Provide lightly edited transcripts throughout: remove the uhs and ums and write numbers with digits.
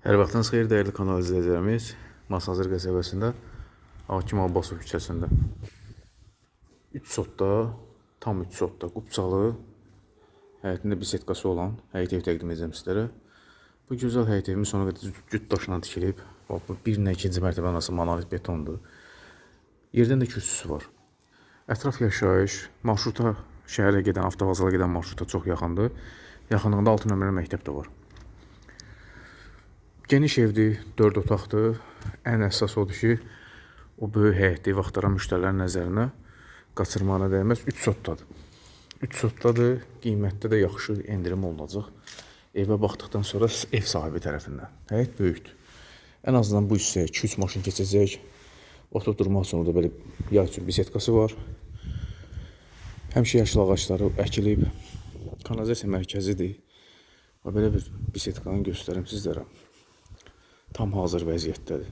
Hər vaxtınız xeyir, dəyərli kanal izləyicilərimiz. Masazır qəsəbəsində, Hakim Abbasov küçəsində. 3 sotda, tam 3 sotda, qupçalı, həyətində bisetkası olan həyət ev təqdim edəcəm sizlərə. Bu gözəl həyət evimiz sona qədər cüt daşla tikilib. Bu 1-2-ci mərtəbə arası monolit betondur. Yerdən də kürsüsü var. Ətraf yaşayış, marşruta, şəhərə gedən, avtovazala gedən marşruta çox yaxındır. Yaxınlığında 6 nömrəli məktəb də var. Geniş evdir, 4 otaqdır. Ən əsas odur ki, o böyük həyətdə ev axtaran müştərilərin nəzərinə qaçırmağına dəyməz. 3 sotdadır. 3 sotdadır, qiymətdə də yaxşı endirim olunacaq. Evə baxdıqdan sonra ev sahibi tərəfindən. Həyət böyükdür. Ən azından bu hissəyə 2-3 maşın keçəcək. Oturdurmaq üçün orada belə yay üçün bisetkası var. Həmişə yaşıl ağacları əkilib. Kanalizasiya mərkəzidir. Belə bir bisetkanı göstərim sizlərə. Tam hazır vəziyyətdədir.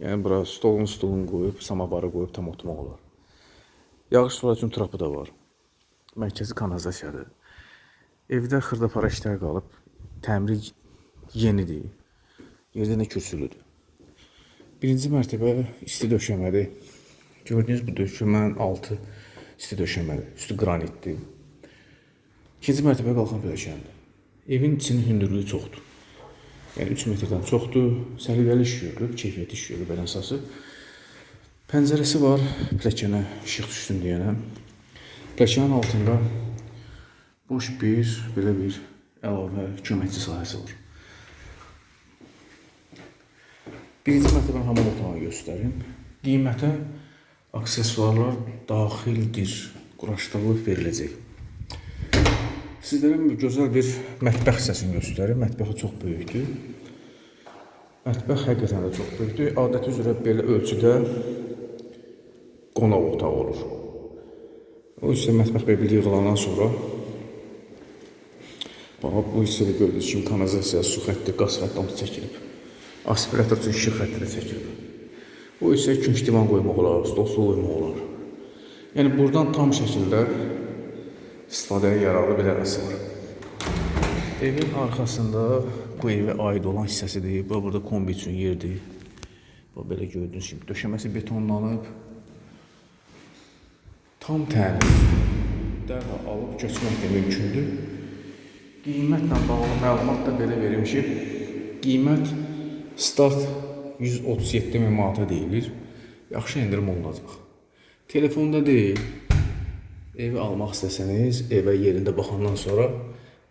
Yəni, bura stolun qoyub, samavarı qoyub tam oturmaq olar. Yağış sular üçün trapı da var. Mərkəzi kanalizasiyadır. Evdə xırda-para işlər qalıb. Təmiri yenidir. Yerdən də kürsülüdür. Birinci mərtəbə isti döşəmədir. Gördüyünüz bu döşəmənin altı isti döşəmədir. Üstü qranitdir. İkinci mərtəbə qalxan pilləkəndir. Evin içinin hündürlüyü çoxdur. Yəni 3 metrdən çoxdur, səliqəli iş görülüb, keyfiyyətli iş görülüb ən əsası. Pəncərəsi var, pilləkənə işıq düşsün deyənə. Pilləkənin altında boş belə bir əlavə köməkçi sahəsi var. Birinci mərtəbəni hamam otağı göstərim. Qiymətə aksesuarlar daxildir, quraşdırılıb veriləcək. Sizlərə gözəl bir mətbəx hissəsini göstərim. Mətbəxi çox böyükdür. Mətbəx həqiqətən də çox böyükdür. Adəti üzrə belə ölçüdə qonaq otağı olur. O hissə mətbəx belə yığılandan sonra bu hissədə gördüyünüz kimi kanalizasiya, su xətti, qaz xətti onu çəkilib. Aspirator üçün işıq xətti də çəkilib. O hissə künc divan qoymaq olar, stol qoymaq olar. Yəni buradan tam şəkildə istifadəyə yararlı bir ərazi var. Evin arxasında bu evə aid olan hissəsidir. Burada kombi üçün yerdir. Belə gördüyünüz kimi döşəməsi betonlanıb. Tam təmir. Dərhal alıb köçmək də mümkündür. Qiymətlə bağlı məlumat da belə verim ki, qiymət start 137 min manata deyilir. Yaxşı endirim olunacaq. Telefonda deyil. Evi almaq istəsəniz, evə yerində baxandan sonra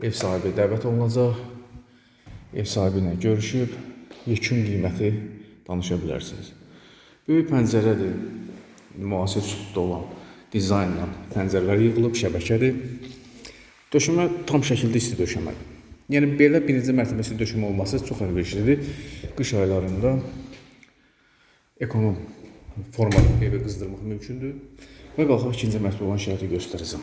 ev sahibi dəvət olunacaq. Ev sahibi ilə görüşüb, yekun qiyməti danışa bilərsiniz. Böyük pəncərədir, müasir üslubda olan dizaynla pəncərələr yığılıb, şəbəkədir. Döşəmə tam şəkildə isti döşəmədir. Yəni, belə birinci mərtəbə isti döşəmə olması çox əlverişlidir. Qış aylarında ekonom formada evi qızdırmaq mümkündür. Və qalxaq ikinci mərtəbə olan şəhəti göstərəcəm.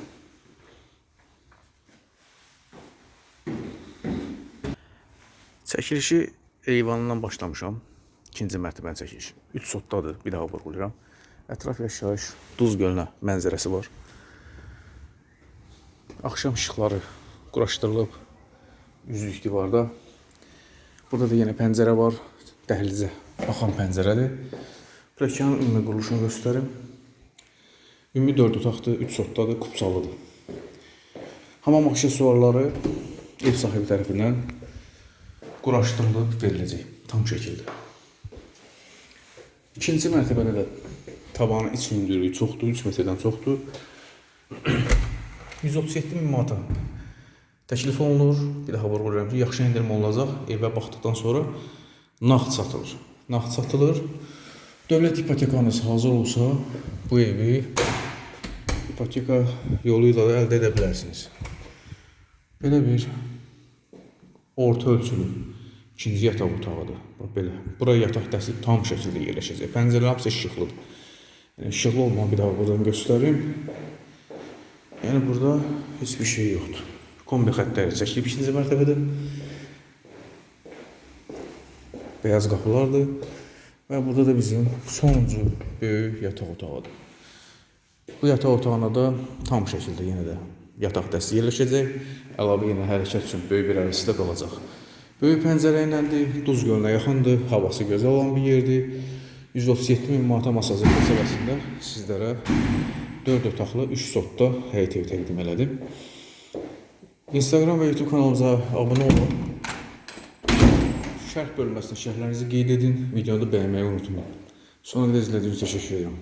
Çəkilişi eyvanından başlamışam. İkinci mərtəbənin çəkilişi. 3 sotdadır, bir daha vurğulayıram. Ətraf yaşayış, Duz gölünə mənzərəsi var. Axşam işıqları quraşdırılıb, üzlük divarda. Burada da yenə pəncərə var, dəhlizə baxan pəncərədir. Pilləkənin ümumi quruluşunu göstərim. Ümumi 4 otaqdır, 3 sotdadır, qupçalıdır. Hamam aksesuarları ev sahibi tərəfindən quraşdırılıb veriləcək tam şəkildə. İkinci mərtəbədə də tavanın iç hündürlüyü çoxdur, 3 metrdən çoxdur. 137 min manata təklif olunur. Bir daha vurğulayıram ki, yaxşı endirim olunacaq. Evə baxdıqdan sonra nağd satılır. Nağd satılır. Dövlət ipotekanız hazır olsa, bu evi ipoteka yolu ilə əldə edə bilərsiniz. Belə bir orta ölçülü ikinci yataq otağıdır. Belə. Buraya yataq dəsti tam şəkildə yerləşəcək. Pəncərələr hepsi işıqlıdır. Yəni, işıqlı olmağı bir daha buradan göstərim. Yəni, burada heç bir şey yoxdur. Kombi xəttləri çəkilib ikinci mərtəbədə. Beyaz qapılardır. Və burada da bizim sonuncu böyük yataq otağıdır. Bu yataq otağına da tam şəkildə yenə də yataq dəsti yerləşəcək. Əlavə yenə hərəkət üçün böyük bir ərazisi də qalacaq. Böyük pəncərə iləndir, Duz gölünə yaxındır, havası gözəl olan bir yerdir. 137.000 manata masajı məsələsində sizlərə 4 otaqlı 3 sotda həyət evi təqdim elədim. Instagram və YouTube kanalımıza abunə olun. Şərh bölməsində şərhlərinizi qeyd edin, videonu da bəyənməyi unutmayın. Sonra da izlədiyiniz üçün təşəkkür edirəm.